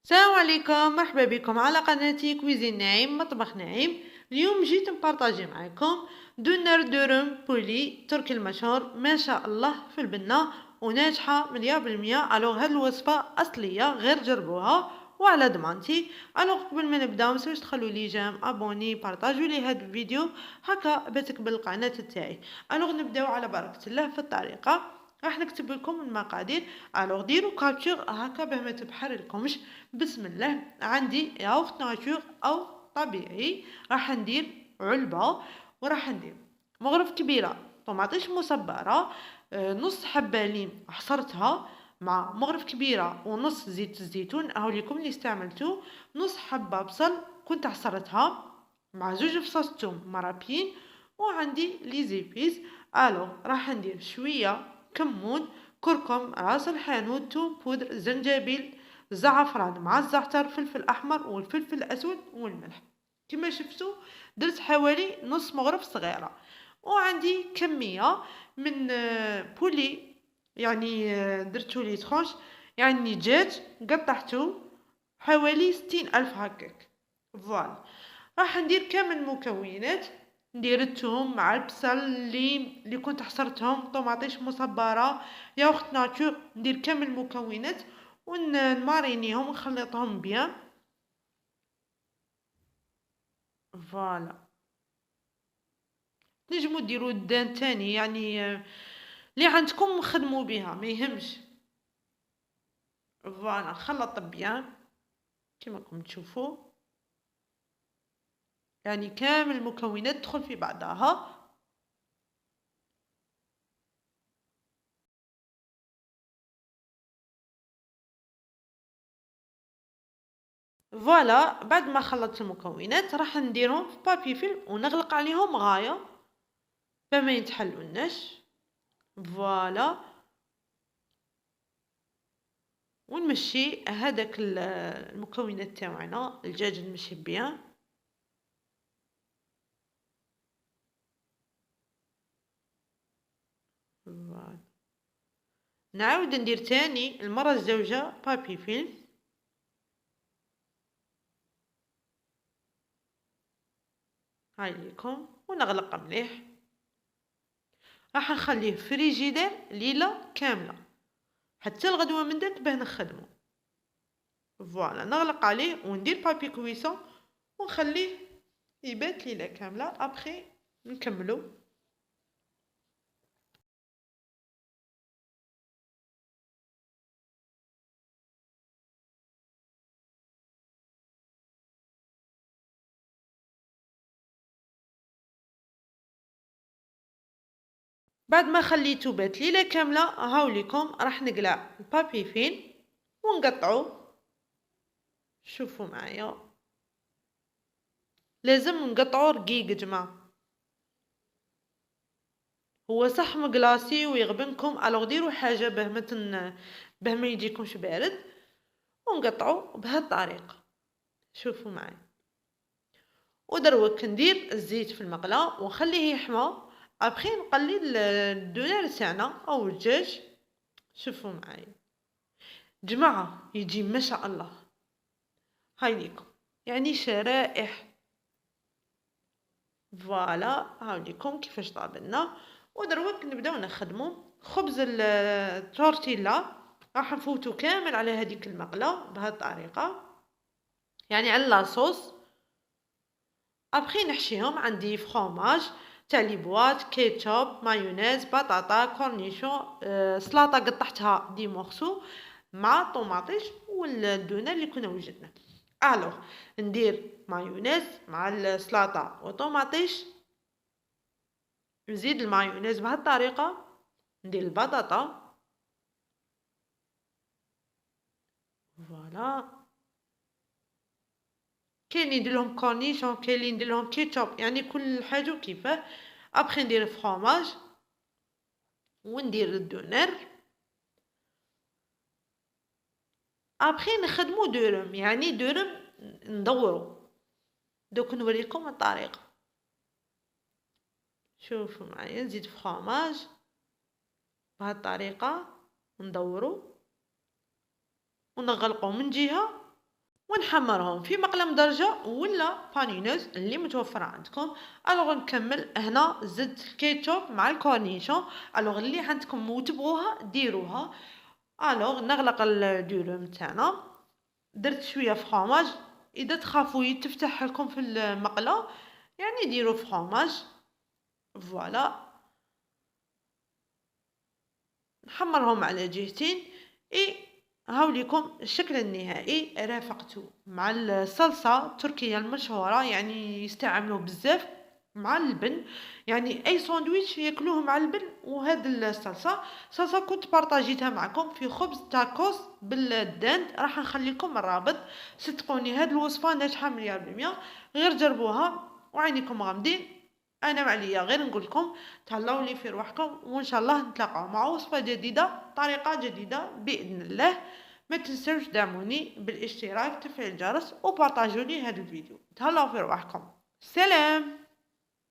السلام عليكم، مرحبا بكم على قناتي كويزين نعيم مطبخ نعيم. اليوم جيت نبارطاجي معكم دونر دورم بولي تركي المشهور ما شاء الله في البنة وناجحة 100%. الوغ هاد الوصفة أصلية، غير جربوها وعلى ضمانتي. الوغ قبل ما نبداو متنساوش تخلوا لي جيم ابوني بارطاجوا لي هاد الفيديو هكا بتقبل القناة تاعي. الوغ نبداو على بركة الله في الطريقة. راح نكتب لكم المقادير، الوغ ديروا كابتشر هكا باه ما تبحرلكمش. بسم الله. عندي ياغورت ناتور او طبيعي، راح ندير علبه، وراح ندير مغرف كبيره طماطيش مصبره، نص حبه ليم عصرتها، مع مغرف كبيره ونص زيت الزيتون هاوليكم اللي استعملته، نص حبه بصل كنت عصرتها، مع زوج فصوص ثوم مرابين، وعندي لي زيبيس. الو راح ندير شويه كمون، كركم، راس الحانوت، توم بودر، زنجبيل، زعفران مع الزعتر، فلفل احمر والفلفل الاسود والملح. كما شفتوا درت حوالي نص مغرف صغيره. وعندي كميه من بولي، يعني درتو لي تخونش، يعني دجاج قطعته حوالي 60 ألف هكاك. فوالا. راح ندير كامل المكونات، ندير الثوم مع البصل اللي كنت حصرتهم، طماطيش مصبره، ياغورت ناتور، ندير كامل المكونات ونمارينيهم ونخلطهم بيان. فوالا. تنجمو ديرو الدان تاني، يعني اللي عندكم خدموا بها ما يهمش. فوالا خلط بيان كما راكم تشوفوا، يعني كامل المكونات تدخل في بعضها. فوالا. بعد ما خلطت المكونات راح نديرهم في بابي فيلم ونغلق عليهم غايه فما يتحلوناش. فوالا. ونمشي هذاك المكونات تاعنا، الدجاج نمشي بيان. فوالا. نعاود ندير تاني المرة الزوجة بابي فيلم. هاي ليكم ونغلق مليح. راح نخليه في فريجيدير ليلة كاملة حتى الغدوة من داك باه نخدمو. فوالا. نغلق عليه وندير بابي كويسون ونخليه يبات ليلة كاملة. ابخي نكملو. بعد ما خليته بات ليلة كاملة هاوليكم راح نقلع البابي فين ونقطعو. شوفوا معايا، لازم نقطعو رقيق جماعة. هو صح مقلاصي ويغبنكم، الوغ ديروا حاجة باه ما يجيكمش بارد، ونقطعو بهالطريقة. شوفوا معايا. ودروك ندير الزيت في المقلاة ونخليه يحمى. ابخي نقلي الدونار تاعنا او الدجاج. شوفوا معايا جماعة، يجي ما شاء الله. هاي ليكم، يعني شرائح. فوالا. هاوليكم كيفاش طابلنا. ودروك نبداو نخدمو خبز التورتيلا. راح نفوتو كامل على هذيك المقله بهالطريقه، يعني على لاصوص. ابخي نحشيهم. عندي فرomاج تاع لي بواط، كيتشوب، مايونيز، بطاطا، كورنيشون، سلطه قطعتها دي مورسو، مع طوماطيش والدونة اللي كنا وجدنا. الوغ ندير مايونيز مع السلطه وطوماطيش، نزيد المايونيز بهالطريقة، ندير البطاطا. فوالا. كاين اللي يدير لهم كورنيشون، كاين اللي يدير لهم كيتشوب، يعني كل حاجة كيفاه. ابخي ندير الفرomاج وندير الدونر. ابخي نخدمو دورم، يعني دورم ندورو. دوك نوريكم الطريقة. شوفوا معايا، نزيد فرomاج بهالطريقة، ندورو ونغلقو من جهة ونحمرهم في مقله مدرجه ولا بانينوز اللي متوفره عندكم. الوغ نكمل هنا زدت الكيتشوب مع الكورنيشون. الوغ اللي عندكم وتبغوها ديروها. الوغ نغلق الدورم تاعنا، درت شويه فرomاج. اذا تخافوا يتفتح لكم في المقله يعني ديروا فرomاج. فوالا نحمرهم على جهتين. اي هاوليكم الشكل النهائي. رافقته مع الصلصه التركيه المشهوره، يعني يستعملوه بزاف مع اللبن. يعني اي ساندويتش ياكلوه مع اللبن وهاد الصلصه كنت بارطاجيتها معكم في خبز تاكوس بالدند. راح نخلي لكم الرابط. صدقوني هاد الوصفه ناجحه 100%. غير جربوها وعينيكم غامضين. انا معليا غير نقول لكم تهلاو لي في روحكم، وان شاء الله نتلاقاو مع وصفه جديده طريقه جديده باذن الله. ما تنسوش دعموني بالاشتراك تفعيل الجرس وبارطاجوا لي هذا الفيديو. تهلاو في روحكم. سلام.